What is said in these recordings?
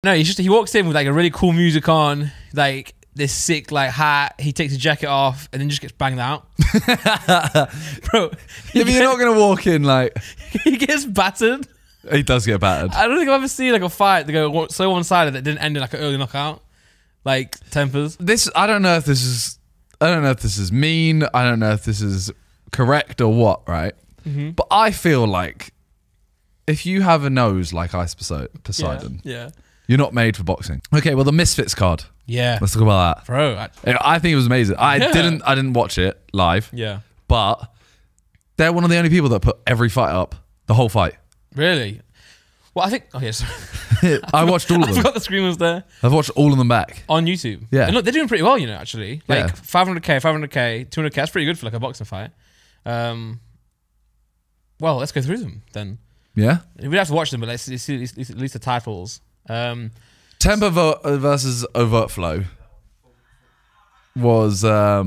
No, he walks in with like a really cool music on, like this sick like hat. He takes his jacket off and then just gets banged out. Bro, yeah, but you're not gonna walk in like he gets battered. He does get battered. I don't think I've ever seen like a fight that go so one-sided that didn't end in like an early knockout. Like tempers. I don't know if this is mean. I don't know if this is correct or what, right? Mm-hmm. But I feel like if you have a nose like Ice Poseidon, yeah. You're not made for boxing. Okay, well the Misfits card. Yeah. Let's talk about that. Bro. I think it was amazing. I didn't watch it live. Yeah. But they're one of the only people that put every fight up. The whole fight. Really? Well, I think... Oh, yes. I watched all of them. I forgot the screen was there. I've watched all of them back. On YouTube. Yeah. And look, they're doing pretty well, you know, actually. Like, Yeah. 500k, 200k, that's pretty good for like a boxing fight. Well, let's go through them then. Yeah? We'd have to watch them, but let's see at least the titles. Tempo versus Overt Flow was... I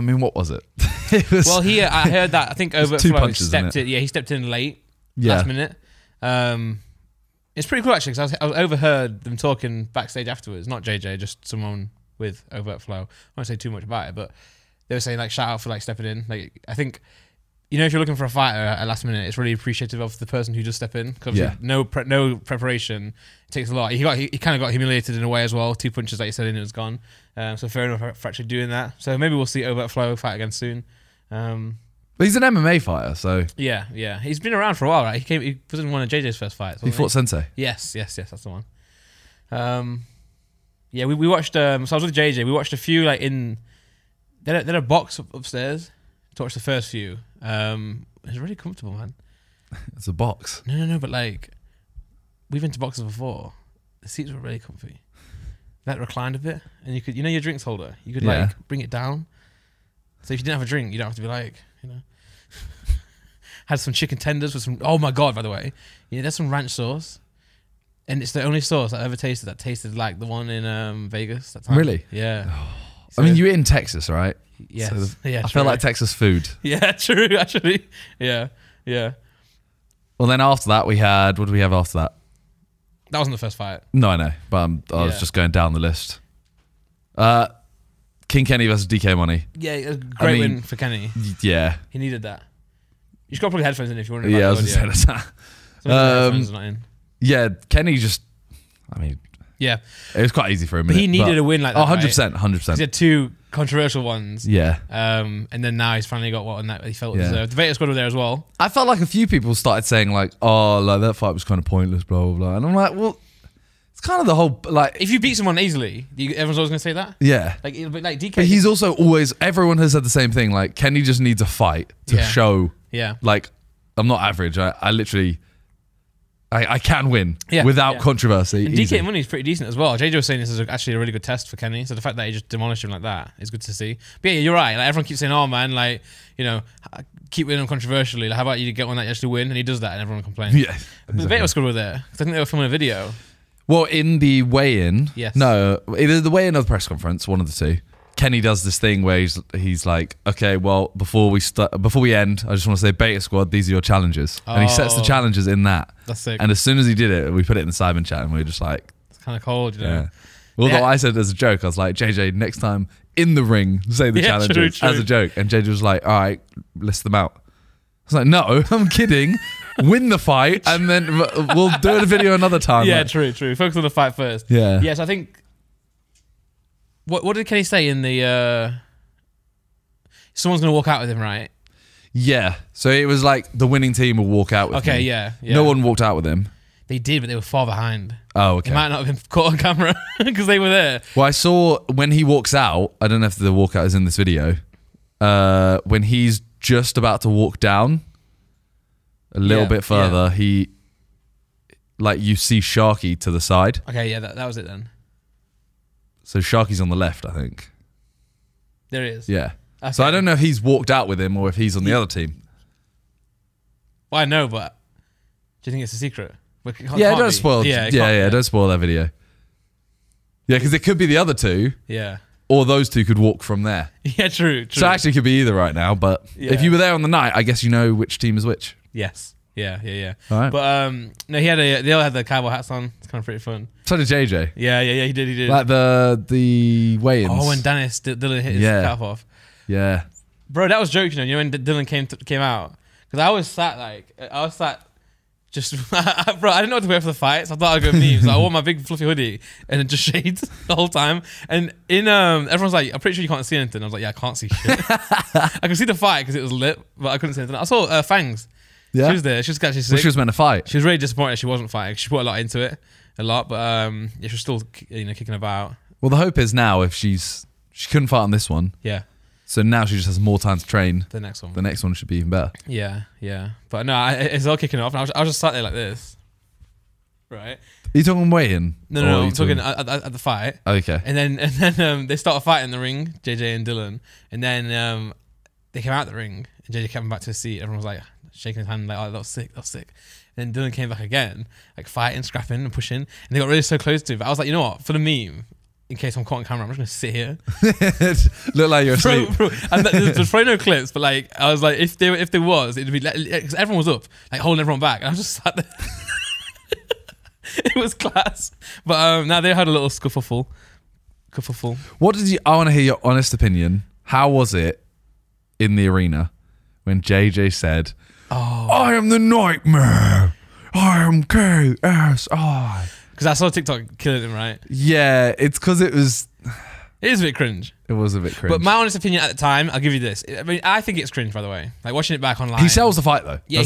mean, what was it? It was, well, I heard that. I think Overt two Flow punches, stepped isn't in. Yeah, he stepped in late, last minute. It's pretty cool actually because I overheard them talking backstage afterwards. Not JJ, just someone with Overt Flow. I won't say too much about it, but they were saying like shout out for like stepping in. Like I think, you know, if you're looking for a fighter at last minute, it's really appreciative of the person who does step in because no preparation. It takes a lot. He kind of got humiliated in a way as well. 2 punches, like you said, and it was gone. So fair enough for actually doing that. So maybe we'll see Overt Flow fight again soon. but he's an MMA fighter, so... Yeah. He's been around for a while, right? He was in one of JJ's first fights. He fought Sensei. Yes, that's the one. Yeah, we watched... so I was with JJ. We watched a few, like, in... They had a box upstairs to watch the first few. It was really comfortable, man. It's a box. No, but, like... We've been to boxes before. The seats were really comfy. That reclined a bit. And you could... You know your drinks holder? You could, like, bring it down. So if you didn't have a drink, you don't have to be like, you know. Had some chicken tenders with some... Oh my God, by the way. Yeah, there's some ranch sauce. And it's the only sauce I've ever tasted that tasted like the one in Vegas that time. Really? Yeah. So, I mean, you're in Texas, right? Yes. So yeah, I feel like Texas food. Yeah, true, actually. Yeah. Well, then after that, we had... What did we have after that? That wasn't the first fight. No, I know. But I was just going down the list. King Kenny versus DK Money. Yeah, a great win for Kenny. Yeah. He needed that. You should probably put headphones in if you want to. Yeah, I was going to say that. Headphones not in. Yeah, Kenny just... I mean... Yeah. It was quite easy for him. But he needed a win like that. Oh, 100%. 100%. He had 2 controversial ones. Yeah. And then now he's finally got one that he felt deserved. The Veta squad were there as well. I felt like a few people started saying like, oh, like that fight was kind of pointless, blah, blah, blah. And I'm like, well, it's kind of the whole, like... If you beat someone easily, everyone's always going to say that? Yeah. Like DK... But he's also always... Everyone has said the same thing. Like, Kenny just needs a fight to show... Yeah. Like, I'm not average. I literally... I can win without controversy. And DK Money's pretty decent as well. JJ was saying this is actually a really good test for Kenny. So the fact that he just demolished him like that is good to see. But yeah, you're right. Like everyone keeps saying, "Oh man, like you know, keep winning controversially. Like, how about you get one that you actually win?" And he does that, and everyone complains. Yeah, exactly. The Veta squad were there. I think they were filming a video. Well, in the weigh-in, yes. No, either the weigh-in or the press conference, one of the two. Kenny does this thing where he's like, okay, well, before we end, I just want to say, Beta Squad, these are your challenges. And he sets the challenges in that. That's sick. And as soon as he did it, we put it in the Simon chat and we were just like... It's kind of cold, you know? Yeah. Although I said as a joke, I was like, JJ, next time in the ring, say the challenges as a joke. And JJ was like, all right, list them out. I was like, no, I'm kidding. Win the fight and then we'll do a video another time. Yeah, like. true. Focus on the fight first. Yeah. Yes, I think... What did Kenny say in the... Someone's going to walk out with him, right? Yeah. So it was like the winning team will walk out with him. Okay, yeah. No one walked out with him. They did, but they were far behind. Oh, okay. They might not have been caught on camera because they were there. Well, I saw when he walks out, I don't know if the walkout is in this video, when he's just about to walk down a little bit further, he... Like, you see Sharky to the side. Okay, yeah, that was it then. So Sharky's on the left, I think. There he is. Yeah. Okay. So I don't know if he's walked out with him or if he's on the other team. Well, I know, but do you think it's a secret? Don't spoil. Don't spoil that video. Yeah, because it could be the other two. Yeah. Or those two could walk from there. Yeah, true. So actually, it could be either right now. But if you were there on the night, I guess you know which team is which. Yes. Yeah. All right. But no, they all had the cowboy hats on. It's kind of pretty fun. So did JJ. Yeah. He did. Like the weigh-ins. Oh, when Dylan hit his cap off. Yeah. Bro, that was joking. You know when Dylan came out, because I was sat just bro, I didn't know what to wear for the fight, so I thought I'd go memes. So I wore my big fluffy hoodie and then just shades the whole time. And everyone's like, I'm pretty sure you can't see anything. I was like, yeah, I can't see shit. I could see the fight because it was lit, but I couldn't see anything. I saw Fangs. Yeah. She was there. She was actually sick. Well, she was meant to fight. She was really disappointed she wasn't fighting. She put a lot into it, but yeah, she was still kicking about. Well, the hope is now if she couldn't fight on this one. Yeah. So now she just has more time to train. The next one. The next one should be even better. Yeah. But no, it's all kicking off. And I was just sat there like this. Right? Are you talking weigh-in? No, I'm talking at the fight. Okay. And then they start a fight in the ring, JJ and Dylan. And then they came out the ring and JJ came back to his seat. Everyone was like shaking his hand like, oh, that was sick. And then Dylan came back again, like fighting, scrapping and pushing. And they got really so close to him. But I was like, you know what? For the meme, in case I'm caught on camera, I'm just going to sit here. Look like you're asleep. Bro, and there's probably no clips, but like, I was like, if there was, it'd be like, cause everyone was up, like holding everyone back. And I was just sat there. It was class. But now they had a little scuffle. What did you, I want to hear your honest opinion. How was it in the arena when JJ said, I am the nightmare. I am KSI. Because I saw TikTok killing him, right? Yeah, it's because it was a bit cringe. It was a bit cringe. But my honest opinion at the time, I'll give you this. I mean, I think it's cringe, by the way. Like watching it back online. He sells the fight though. Yeah,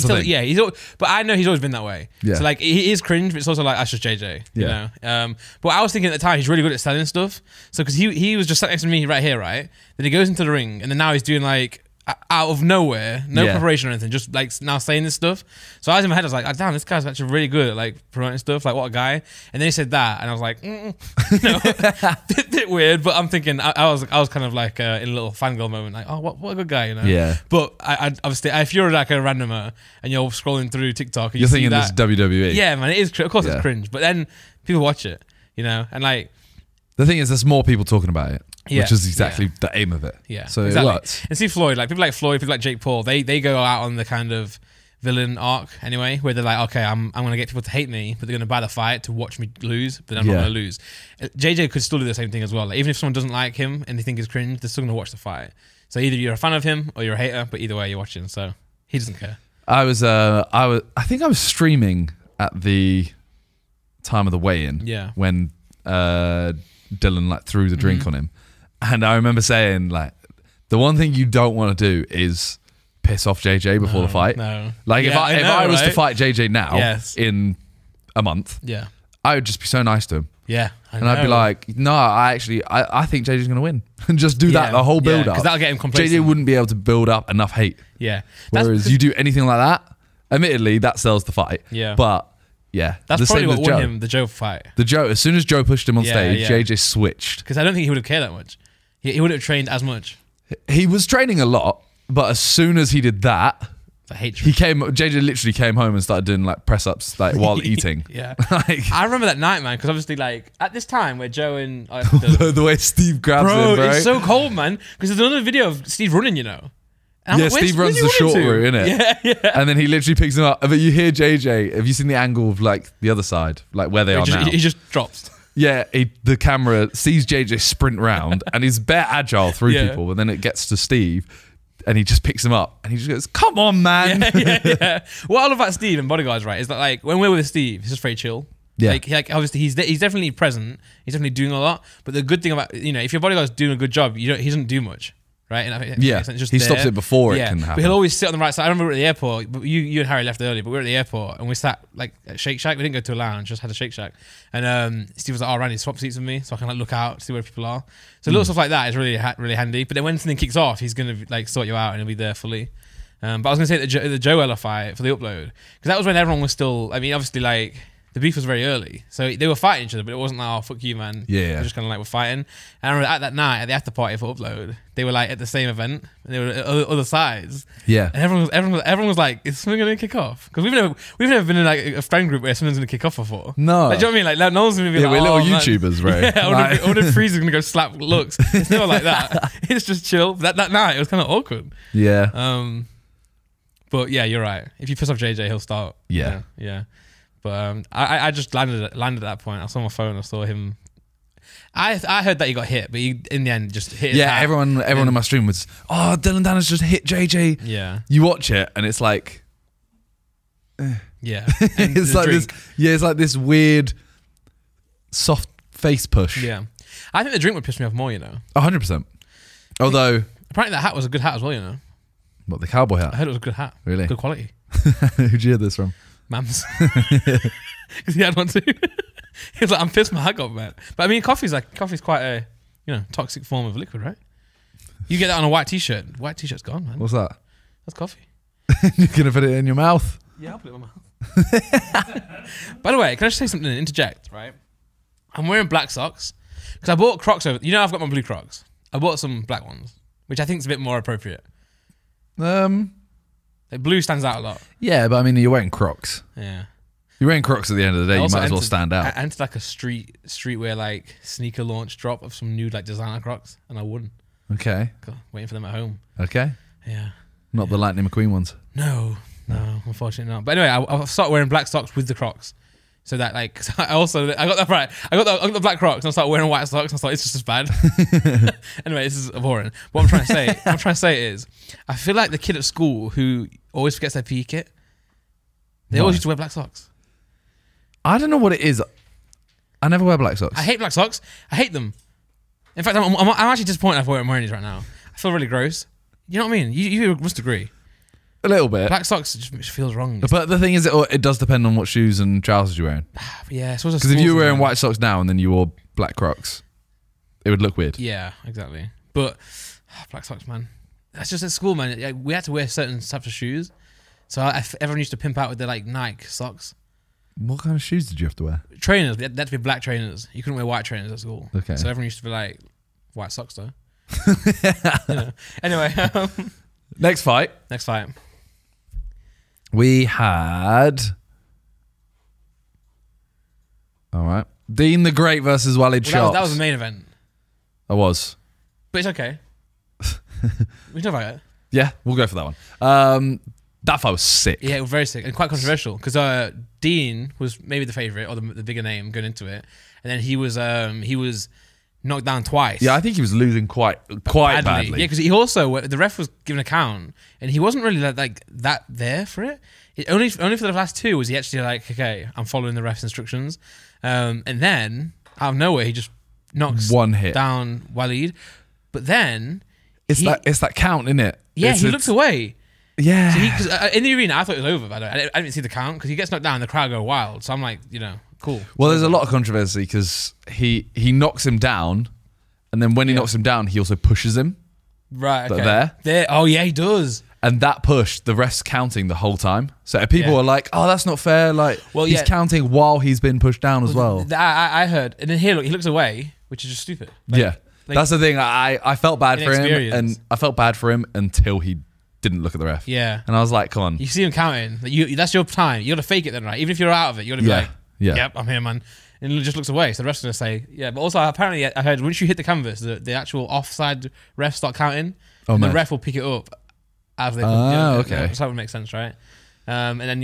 but I know he's always been that way. Yeah. So like, he is cringe, but it's also like, that's just JJ. You know? But I was thinking at the time, he's really good at selling stuff. So because he was just sat next to me right here, right? Then he goes into the ring, and then now he's doing like, out of nowhere, no preparation or anything, just like now saying this stuff. So I was in my head, I was like, oh, damn, this guy's actually really good at like promoting stuff. Like, what a guy. And then he said that, and I was like, bit weird. But I'm thinking, I was kind of like in a little fangirl moment, like, oh, what a good guy, you know? Yeah. But I obviously, if you're like a randomer and you're scrolling through TikTok, and you're thinking this WWE. Yeah, man, it is. Of course, it's cringe. But then people watch it, you know, and like. The thing is, there's more people talking about it. Yeah, which is exactly the aim of it. Yeah, so exactly. It works. And see Floyd, like people like Jake Paul, they go out on the kind of villain arc anyway, where they're like, okay, I'm gonna get people to hate me, but they're gonna buy the fight to watch me lose, but I'm not gonna lose. JJ could still do the same thing as well. Like, even if someone doesn't like him and they think he's cringe, they're still gonna watch the fight. So either you're a fan of him or you're a hater, but either way you're watching. So he doesn't care. I think I was streaming at the time of the weigh-in. Yeah. When Dylan like threw the drink on him. And I remember saying, like, the one thing you don't want to do is piss off JJ before the fight. No. Like, if I was to fight JJ now in a month, I would just be so nice to him. Yeah. I'd be like, no, I think JJ's going to win. And just do that the whole build up. Because that'll get him complacent. JJ wouldn't be able to build up enough hate. Yeah. Whereas you do anything like that, admittedly, that sells the fight. Yeah. But yeah, that's probably what won him the Joe fight. The Joe, as soon as Joe pushed him on stage, JJ switched. Because I don't think he would have cared that much. He wouldn't have trained as much. He was training a lot, but as soon as he did that, JJ literally came home and started doing like press ups like while eating. Yeah, like, I remember that night, man. Because obviously, like at this time where Joe and the way Steve grabs him, bro, it's so cold, man. Because there's another video of Steve running, you know. Yeah, Steve runs the short route, innit? Yeah. And then he literally picks him up. But you hear JJ, have you seen the angle of like the other side, like where they are now? He just drops. Yeah, the camera sees JJ sprint round and he's bare agile through people, but then it gets to Steve and he just picks him up and he just goes, come on, man. Yeah. What I love about Steve and Bodyguards, right, is that like when we're with Steve, he's just very chill. Yeah. Like obviously he's definitely present. He's definitely doing a lot. But the good thing about, you know, if your bodyguard's doing a good job, he doesn't do much. Right? And he stops it before it can happen. But he'll always sit on the right side. I remember we were at the airport. But you and Harry left early, but we were at the airport and we sat like at Shake Shack. We didn't go to a lounge, just had a Shake Shack. And Steve was like, "Oh, Randy, swap seats with me, so I can like look out, see where people are." So little stuff like that is really really handy. But then when something kicks off, he's gonna like sort you out and he'll be there fully. But I was gonna say the Joe Ella fight for the upload, because that was when everyone was still. I mean, obviously like. The beef was very early, so they were fighting each other, but it wasn't like, oh, fuck you, man. Yeah. They were just kind of like, we're fighting. And I remember at that night, at the after party for Upload, they were like at the same event, and they were at other sides. Yeah. And everyone was like, is something going to kick off? Because we've never been in like a friend group where something's going to kick off before. No. Like, do you know what I mean? Like, no one's going to be like, we're little man. YouTubers, right? Yeah, I wonder if Freeze's going to go slap looks. It's never like that. It's just chill. That night, it was kind of awkward. Yeah. But yeah, you're right. If you piss off JJ, he'll start. Yeah. Yeah. But I just landed at that point. I saw my phone. I saw him. I heard that he got hit, but he in the end just hit. Yeah, everyone in my stream was, oh, Dylan Danner's just hit JJ. Yeah. You watch it and it's like, yeah, it's like drink. this. Yeah, it's like this weird, soft face push. Yeah, I think the drink would piss me off more. 100%. Although apparently that hat was a good hat as well. What, the cowboy hat? I heard it was a good hat. Really? Good quality. Who'd you hear this from? Mams. Because he had one too. He was like, I'm pissed my hat got man. But I mean, coffee's quite a toxic form of liquid, right? You get that on a white t-shirt. White t-shirt's gone, man. What's that? That's coffee. You're gonna put it in your mouth? Yeah, I'll put it in my mouth. By the way, can I just say something? Interject, right? I'm wearing black socks because I bought Crocs over. I've got my blue Crocs. I bought some black ones, which I think is a bit more appropriate. Like blue stands out a lot. Yeah, but I mean, you're wearing Crocs. Yeah. You're wearing Crocs at the end of the day. You might as well stand out. I entered like a streetwear like sneaker launch drop of some new like designer Crocs, and I won. Okay. God, waiting for them at home. Okay. Yeah. Not the Lightning McQueen ones. No, unfortunately not. But anyway, I started wearing black socks with the Crocs. So that like, I got that right. I got the black Crocs and I started wearing white socks and I thought it's just as bad. Anyway, this is boring. What I'm trying to say is, I feel like the kid at school who always forgets their PE kit. They always used to wear black socks. I don't know what it is. I never wear black socks. I hate black socks. I hate them. In fact, I'm actually disappointed I'm wearing these right now. I feel really gross. You know what I mean? You must agree. A little bit. Black socks just feels wrong. But the thing is, it does depend on what shoes and trousers you're wearing. Yeah, because if you were wearing white socks now and then you wore black Crocs, it would look weird. Yeah, exactly. But black socks, man. That's just at school, man. We had to wear certain types of shoes. So everyone used to pimp out with their like Nike socks. What kind of shoes did you have to wear? Trainers. They had to be black trainers. You couldn't wear white trainers at school. Okay. So everyone used to be like white socks though. Anyway. Next fight. We had... All right. Dean the Great versus Walid Sharps. That was the main event. I was. But it's okay. We can talk about it. Yeah, we'll go for that one. That fight was sick. Yeah, it was very sick and quite controversial because Dean was maybe the favourite or the bigger name going into it. And then he was knocked down twice. Yeah, I think he was losing quite badly. Yeah, because he also, the ref was given a count and he wasn't really like that there for it. Only for the last two was he actually like, okay, I'm following the ref's instructions. And then out of nowhere, he just knocks one hit down Walid. But then it's that count, isn't it? Yeah, he looked away. Yeah. So because in the arena, I thought it was over. By the way, I didn't see the count because he gets knocked down, and the crowd go wild. So I'm like, cool. Well, there's a lot of controversy because he knocks him down, and then when he knocks him down, he also pushes him. Right. Okay. There. Oh yeah, he does. And that push, the ref's counting the whole time. So people are like, "Oh, that's not fair." Like, he's counting while he's been pushed down as well. I heard, and then he looks away, which is just stupid. Like, that's the thing. I felt bad for him, and I felt bad for him until he didn't look at the ref. Yeah. And I was like, "Come on." You see him counting. That's your time. You got to fake it then, right? Even if you're out of it, you got to be like, "Yep, I'm here, man." And he just looks away. So the ref's gonna say, "Yeah." But also, apparently, I heard once you hit the canvas, the actual offside refs start counting, and the ref will pick it up as they. Okay. So that would make sense, right? And then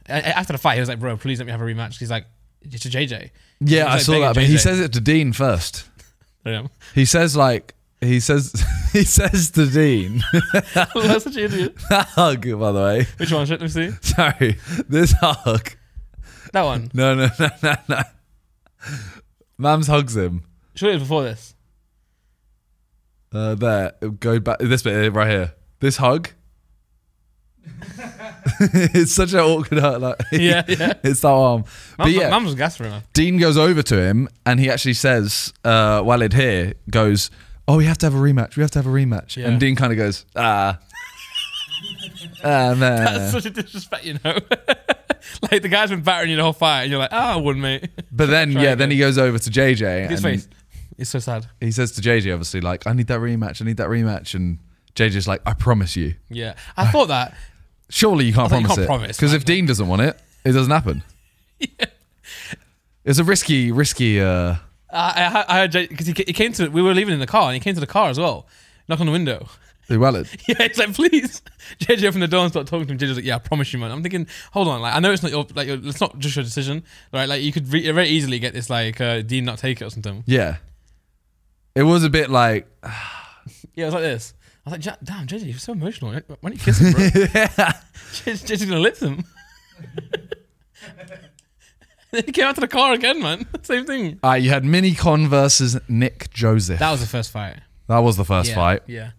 after the fight, he was like, "Bro, please let me have a rematch." He's like, "It's to JJ." Yeah, I saw that, but he says it to Dean first. Yeah. He says to Dean. That's such an idiot. That hug, by the way. Which one? Let me see. Sorry, this hug. That one. No. Mams hugs him. Sure, it was before this. There, go back. This bit right here. This hug. It's such an awkward hug. Like, it's that arm. Mum was gas for him. Dean goes over to him and he actually says, Walid here goes, "Oh, we have to have a rematch. We have to have a rematch." Yeah. And Dean kind of goes, man. That's such a disrespect, Like the guy's been battering you the whole fight and you're like, I wouldn't, mate. But then, then he goes over to JJ. His face. It's so sad. He says to JJ, obviously, like, I need that rematch. And JJ's like, I promise you. Yeah. I thought that. Surely you can't promise it. Because if Dean doesn't want it, it doesn't happen. Yeah. It's a risky. I heard because he came to. We were leaving in the car, and he came to the car as well. Knocked on the window, He welled. Yeah, he's like, please. JJ opened the door and started talking to him. JJ's like, yeah, I promise you, man. I'm thinking, hold on, like I know it's not it's not just your decision, right? Like you could very easily get this like Dean not take it or something. Yeah. It was a bit like yeah, it was like this. I was like, damn, JJ, you're so emotional. Why don't you kiss him, bro? yeah. JJ's gonna lips him. Then he came out to the car again, man. Same thing. You had Minicon versus Nick Joseph. That was the first fight. That was the first fight. Yeah.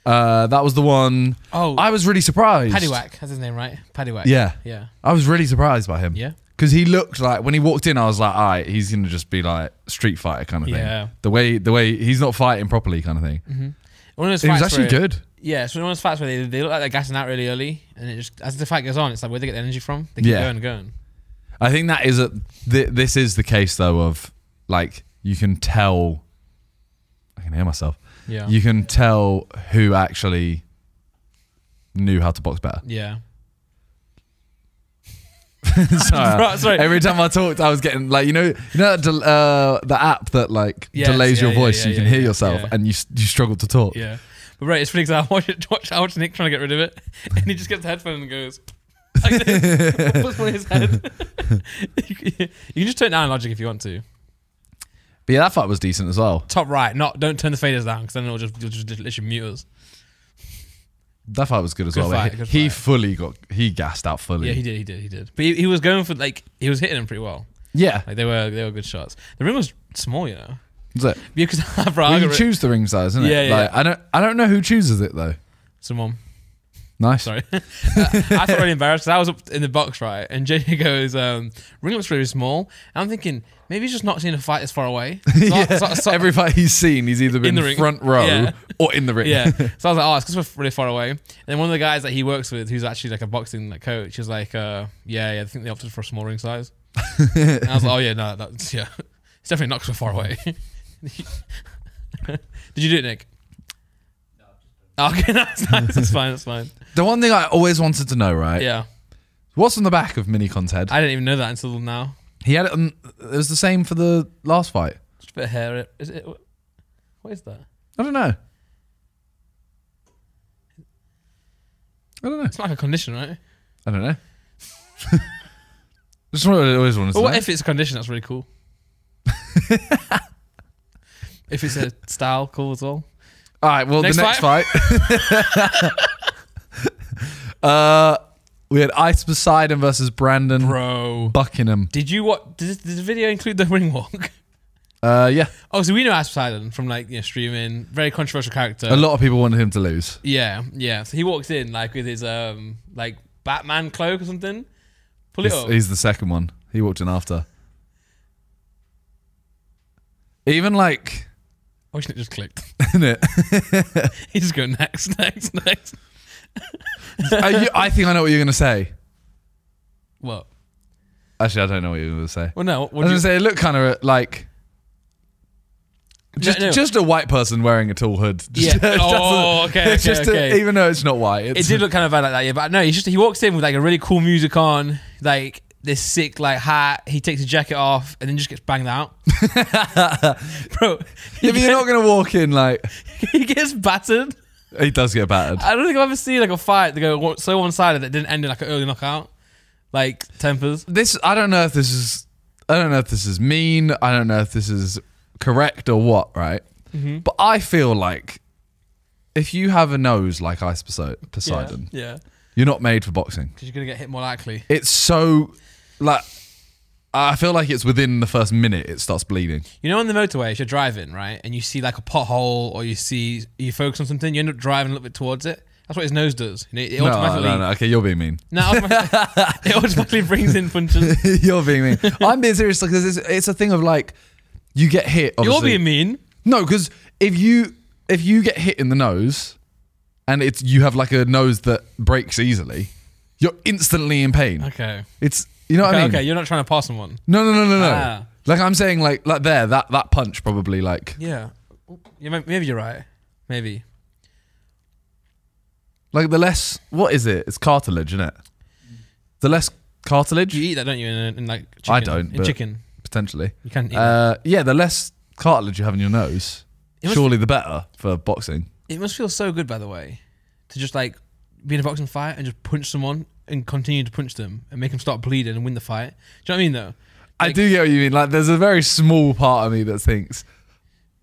That was the one. Oh, I was really surprised. Paddywhack, that's his name, right? Paddywhack. Yeah. Yeah. I was really surprised by him. Yeah. Because he looked like, when he walked in, I was like, all right, he's going to just be like Street Fighter kind of thing. Yeah. The way he's not fighting properly kind of thing. Mm-hmm. One of those It was fights actually where, good. Yeah, so one of those fights where they look like they're gassing out really early, and it just, as the fight goes on, it's like where they get the energy from. They keep going and going. I think that is this is the case though of like, you can tell, I can hear myself. Yeah. You can tell who actually knew how to box better. Yeah. Sorry. Every time I talked, I was getting like, you know the app that like delays your voice so you can hear yourself and you struggle to talk. Yeah. But right, it's funny because I watch Nick trying to get rid of it, and he just gets the headphone and goes like this, puts one in his head. You can just turn down Logic if you want to. But yeah, that fight was decent as well. Top right, don't turn the faders down because then you'll just literally mute us. That fight was good as Good well. fight, He gassed out fully. Yeah, he did. But he was going for he was hitting them pretty well. Yeah, like they were good shots. The ring was small, you know. Was it? Because you choose the ring size, isn't it? Yeah, like, yeah. I don't know who chooses it though. Someone. Nice. Sorry. I felt really embarrassed because I was up in the box, right? And JJ goes, ring looks really small. And I'm thinking, maybe he's just not seen a fight this far away. So Every fight he's seen, he's either been in front row or in the ring. Yeah. So I was like, oh, it's because we're really far away. And then one of the guys that he works with, who's actually like a boxing coach, was like, I think they opted for a small ring size. And I was like, oh yeah, no, it's definitely not because we're far away. Did you do it, Nick? No. Okay, that's nice. That's fine. The one thing I always wanted to know, right? Yeah. What's on the back of Minicon's head? I didn't even know that until now. He had it on. It was the same for the last fight. Just a bit of hair. Is it? What is that? I don't know. It's not like a condition, right? I don't know. Just what I always wanted to know. What if it's a condition? That's really cool. If it's a style, cool as well. All right, well, the next fight. We had Ice Poseidon versus Brandon Buckingham. Did the video include the ring walk? Yeah. Oh, so we know Ice Poseidon from streaming. Very controversial character. A lot of people wanted him to lose. Yeah. So he walks in with his Batman cloak or something. Pull it up. He's the second one. He walked in after. Even I wish it just clicked. Isn't it? He just go next. I think I know what you're going to say. What? Actually, I don't know what you're going to say. Well, no. I was going to say it looked kind of like just a white person wearing a tall hood. Okay. Even though it's not white. It did look kind of bad like that, yeah. But no, he walks in with a really cool music on, this sick hat. He takes his jacket off and then just gets banged out. Bro. If you're not going to walk in he gets battered. He does get battered. I don't think I've ever seen a fight that go so one-sided that didn't end in an early knockout. Tempers. I don't know if this is mean. I don't know if this is correct or what, right? Mm-hmm. But I feel like if you have a nose like Ice Poseidon, you're not made for boxing. Because you're going to get hit more likely. It's so, I feel like it's within the first minute it starts bleeding. You know, on the motorway, if you're driving, right, and you see a pothole or you focus on something, you end up driving a little bit towards it. That's what his nose does. It automatically... No. Okay, you're being mean. No, it automatically brings in punches. You're being mean. I'm being serious because it's a thing of you get hit. Obviously. You're being mean. No, because if you get hit in the nose, and you have a nose that breaks easily, you're instantly in pain. Okay. You know what I mean? Okay, you're not trying to pass someone. No. I'm saying there, that punch probably Yeah. Maybe you're right. Maybe. The less, what is it? It's cartilage, isn't it? The less cartilage. You eat that, don't you? In chicken. I don't. In chicken. Potentially. You can eat that. Yeah, the less cartilage you have in your nose, surely the better for boxing. It must feel so good, by the way, to just like be in a boxing fight and just punch someone and continue to punch them and make them start bleeding and win the fight. Do you know what I mean, though? I do get what you mean. Like, there's a very small part of me that thinks,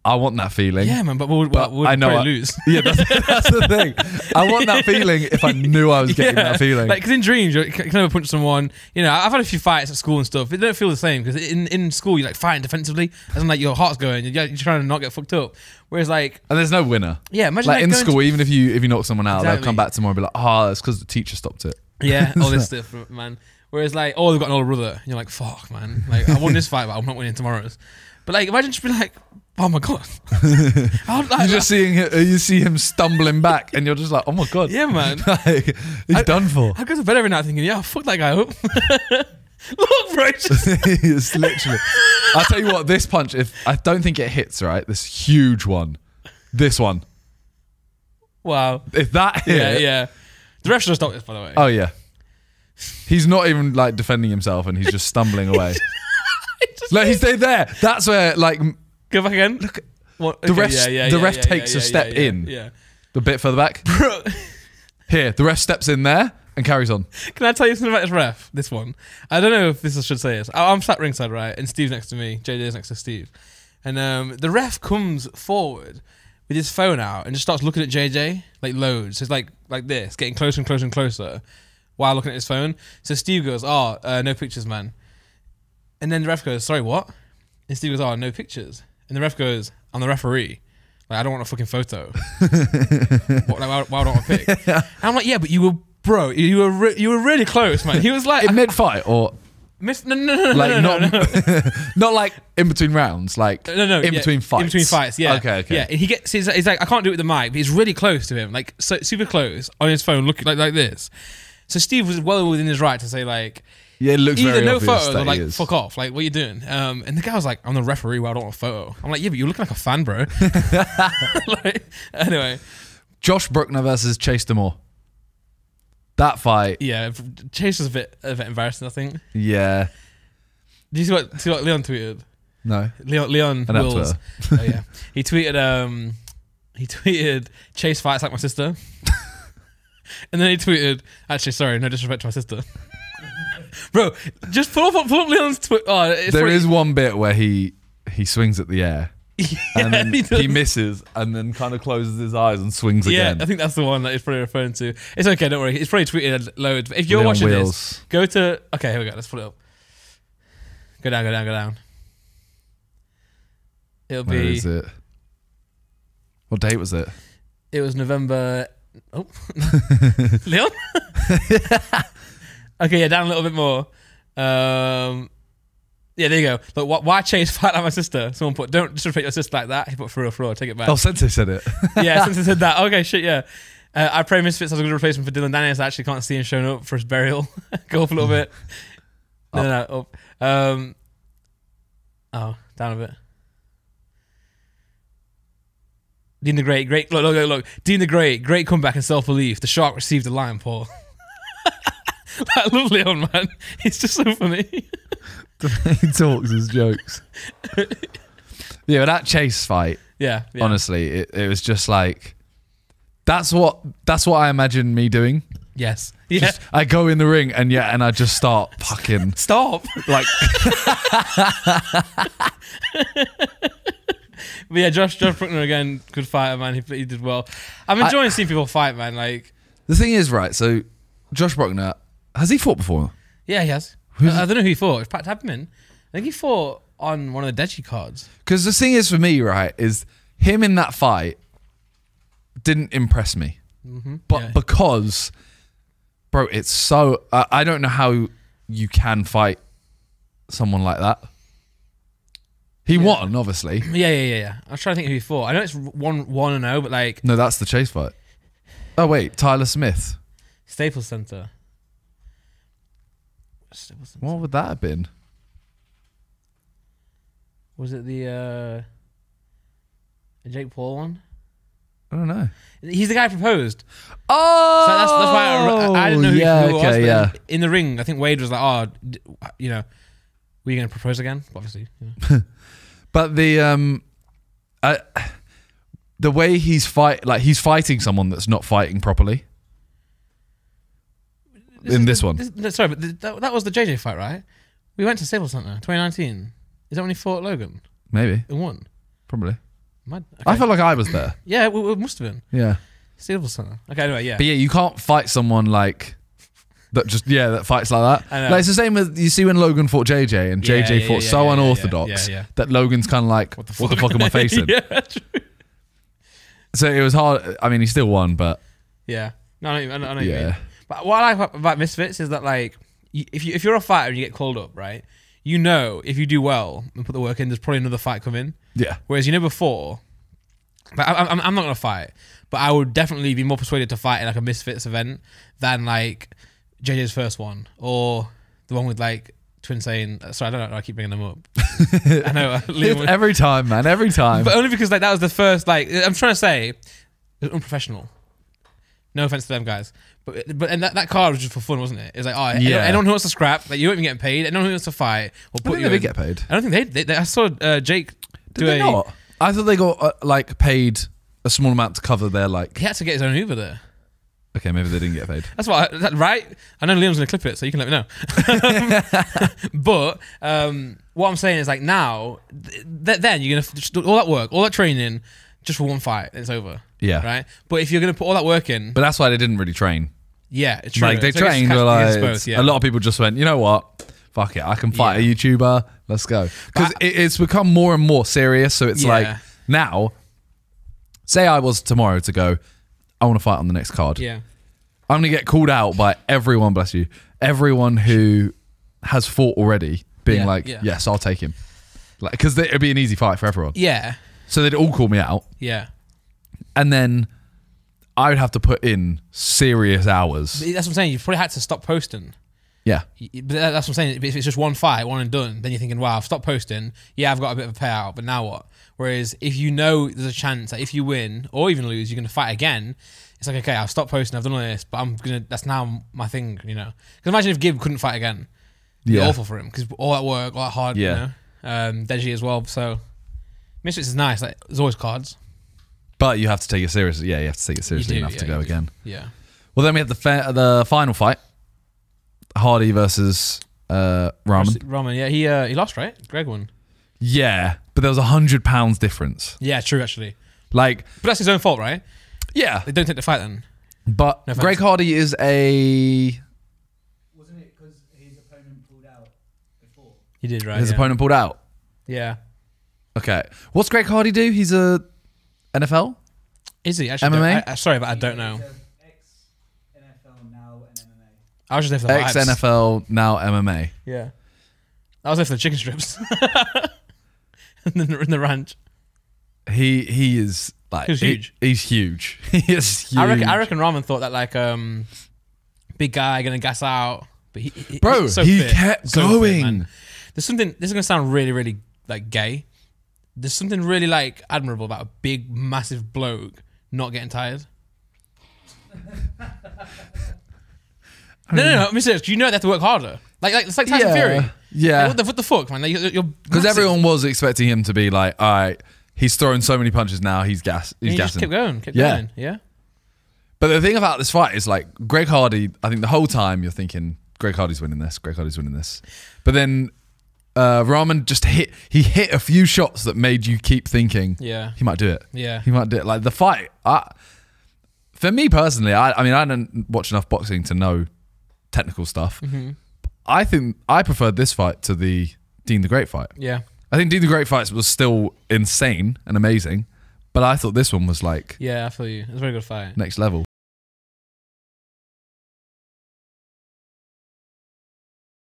I want that feeling. Yeah, man, but we'll probably lose. Yeah, that's the thing. I want that feeling if I knew I was getting that feeling. Like, because in dreams, you can never punch someone. You know, I've had a few fights at school and stuff. It don't feel the same because in school, you're like fighting defensively. As in, like, your heart's going. You're trying to not get fucked up. Whereas, like... And there's no winner. Yeah, imagine like in school, even if you knock someone out, they'll come back tomorrow and be like, it's because the teacher stopped it. Yeah, all this stuff, man. Whereas, like, they've got an older brother. And you're like, fuck, man. Like, I won this fight, but I'm not winning tomorrow's. But, like, imagine just be like... Oh my god! You see him stumbling back, and you're just like, oh my god! Yeah, man. Like, he's done for. I go to bed every night thinking, yeah, fuck that guy up. Look, bro, it's literally. I'll tell you what, this punch, if I don't think it hits, right, this huge one, this one. Wow. If that hit, yeah. The ref should have stopped this, by the way. Oh yeah. He's not even like defending himself, and he's just stumbling away. Like, he stayed there. That's where, like, go back again. Look, the ref takes a step in. Yeah. The bit further back. Bro. Here, the ref steps in there and carries on. Can I tell you something about this ref? This one. I don't know if this I should say this. I'm sat ringside, right, and Steve's next to me. JJ's next to Steve, and the ref comes forward with his phone out and just starts looking at JJ like loads. So it's like this, getting closer and closer and closer while looking at his phone. So Steve goes, no pictures, man. And then the ref goes, sorry, what? And Steve goes, no pictures. And the ref goes, I'm the referee. Like, I don't want a fucking photo. Why don't I pick? And I'm like, yeah, but you were really close, man. He was like... In mid-fight or... No. Not like in between rounds, like in between fights. In between fights, yeah. Okay. Yeah, and he's like, I can't do it with the mic, but he's really close to him, like so super close on his phone, looking like this. So Steve was well within his right to say, like, yeah, it looks either very no obvious photos or like fuck off, like what are you doing? And the guy was like, I'm the referee, well, I don't want a photo. I'm like, yeah, but you're looking like a fan, bro. Like, anyway, Josh Bruckner versus Chase Demore. That fight, yeah, Chase was a bit embarrassing, I think. Yeah. Did you see what Leon tweeted? No. Leon Wills. Oh yeah, he tweeted Chase fights like my sister. And then he tweeted, actually, sorry, no disrespect to my sister. Bro, just pull up Leon's Twitter. There is one bit where he swings at the air. Yeah, and then he misses and then kind of closes his eyes and swings again. Yeah, I think that's the one that he's probably referring to. It's okay, don't worry. He's probably tweeted loads. But if you're Leon watching Wheels. this, go to... Okay, here we go. Let's pull it up. Go down. It'll be... Where is it? What date was it? It was November... Oh. Leon? Okay, yeah, down a little bit more. Yeah, there you go. Look, why Chase fight like my sister? Someone put, don't disrespect your sister like that. He put for real, take it back. Oh, Sensei said it. Yeah, Sensei said that. Okay, shit, yeah. I pray Misfits has a good replacement for Dylan Daniels. I actually can't see him showing up for his burial. Go up a little bit. No, up. Down a bit. Dean the Great. Look. Dean the Great comeback and self-belief. The Shark received the lion paw. I love Leon, man. He's just so funny. He talks his jokes. Yeah, but that Chase fight. Yeah. Honestly, it was just like that's what I imagine me doing. Yes. Yeah. I go in the ring and I just start fucking stop. Like But yeah, Josh Bruckner again, good fighter, man. He did well. I'm enjoying seeing people fight, man. Like the thing is, right? So Josh Bruckner, has he fought before? Yeah, he has. I don't know who he fought. It's Pat Tapman. I think he fought on one of the Deji cards. Because the thing is, for me, right, is him in that fight didn't impress me. Mm-hmm. But because, bro, it's so... I don't know how you can fight someone like that. He won, obviously. Yeah. I was trying to think who he fought. I know it's 1-0, but like... No, that's the Chase fight. Oh, wait. Tyler Smith. Staples Center. What would that have been? Was it the Jake Paul one? I don't know. He's the guy who proposed. Oh! So that's why I didn't know who it was. Okay, yeah. In the ring, I think Wade was like, were you going to propose again? Obviously. But the the way he's fighting someone that's not fighting properly. In this one. Sorry, but that was the JJ fight, right? We went to Staples Center 2019. Is that when he fought Logan? Maybe. And won? Probably. Okay. I felt like I was there. Yeah, it must have been. Yeah. Staples Center. Okay, anyway, yeah. But yeah, you can't fight someone like that fights like that. I know. Like, it's the same with, you see when Logan fought JJ and JJ fought so unorthodox that Logan's kind of like, what the fuck am I facing? Yeah, true. So it was hard. I mean, he still won, but yeah. No, I know what you mean. But what I like about Misfits is that, like, if you're a fighter and you get called up, right, you know if you do well and put the work in, there's probably another fight coming. Yeah. Whereas before, but I'm not going to fight, but I would definitely be more persuaded to fight in like a Misfits event than like JJ's first one or the one with like Twin saying, sorry, I don't know, I keep bringing them up. I know. Every time, man, every time. But only because like that was the first, like, I'm trying to say, it was unprofessional. No offense to them guys. But and that card was just for fun, wasn't it? It was like, oh, anyone who wants to scrap, like, you won't even get paid. Anyone who wants to fight, will put you in. They get paid. I don't think they I saw Jake do Did they not? I thought they got like paid a small amount to cover their like. He had to get his own Uber there. Okay, maybe they didn't get paid. That's what, right? I know Liam's gonna clip it, so you can let me know. But what I'm saying is, like, now, then you're gonna just do all that work, all that training, just for one fight, and it's over. Yeah. Right. But if you're gonna put all that work in, but that's why they didn't really train. Yeah, it's true. Like they trained, but like a lot of people just went, you know what? Fuck it, I can fight a YouTuber. Let's go. Because it's become more and more serious. So it's like now, say I was tomorrow to go, I want to fight on the next card. Yeah. I'm gonna get called out by everyone. Bless you. Everyone who has fought already, being yes, I'll take him. Like, because it'd be an easy fight for everyone. Yeah. So they'd all call me out. Yeah. And then I would have to put in serious hours. That's what I'm saying. You've probably had to stop posting. Yeah. But that's what I'm saying. If it's just one fight, one and done, then you're thinking, wow, I've stopped posting. Yeah, I've got a bit of a payout, but now what? Whereas if you know there's a chance that if you win or even lose, you're going to fight again, it's like, okay, I've stopped posting, I've done all this, but that's now my thing, you know? Because imagine if Gibb couldn't fight again. It'd be awful for him because all that work, all that hard, you know? Deji as well. So Misfits is nice. Like, there's always cards. But you have to take it seriously. Yeah, you have to take it seriously enough to go again. Yeah. Well, then we have the final fight. Hardy versus Rahman. Rahman, yeah. He lost, right? Greg won. Yeah, but there was £100 difference. Yeah, true, actually. Like, but that's his own fault, right? Yeah. They don't take the fight then. But no Greg Hardy is a... Wasn't it because his opponent pulled out before? He did, right? His opponent pulled out? Yeah. Okay. What's Greg Hardy do? He's a NFL? Is he? Actually, MMA? Sorry, but I don't know. Ex-NFL, now and MMA. I was just there for the vibes. Ex-NFL, now MMA. Yeah. I was there for the chicken strips. in the ranch. He is like... He's huge. He's huge. He is huge. I reckon Rahman thought that, like, big guy gonna gas out. But Bro, he's so he fit, kept going. Fit, there's something... This is gonna sound really, really, like, gay. There's something really, like, admirable about a big, massive bloke not getting tired. No. I'm serious. You know they have to work harder. Like it's like Tyson Fury. Yeah. Like, what the fuck, man? Like, because everyone was expecting him to be like, all right, he's throwing so many punches now, he's gassing. Just kept going. Yeah. But the thing about this fight is, like, Greg Hardy, I think the whole time you're thinking, Greg Hardy's winning this. But then Rahman just hit a few shots that made you keep thinking, he might do it. Yeah. He might do it. Like, the fight, for me personally, I mean, I don't watch enough boxing to know technical stuff. Mm-hmm. I think I preferred this fight to the Dean the Great fight. Yeah. I think Dean the Great fight was still insane and amazing, but I thought this one was like... Yeah, I feel you. It was a very good fight. Next level.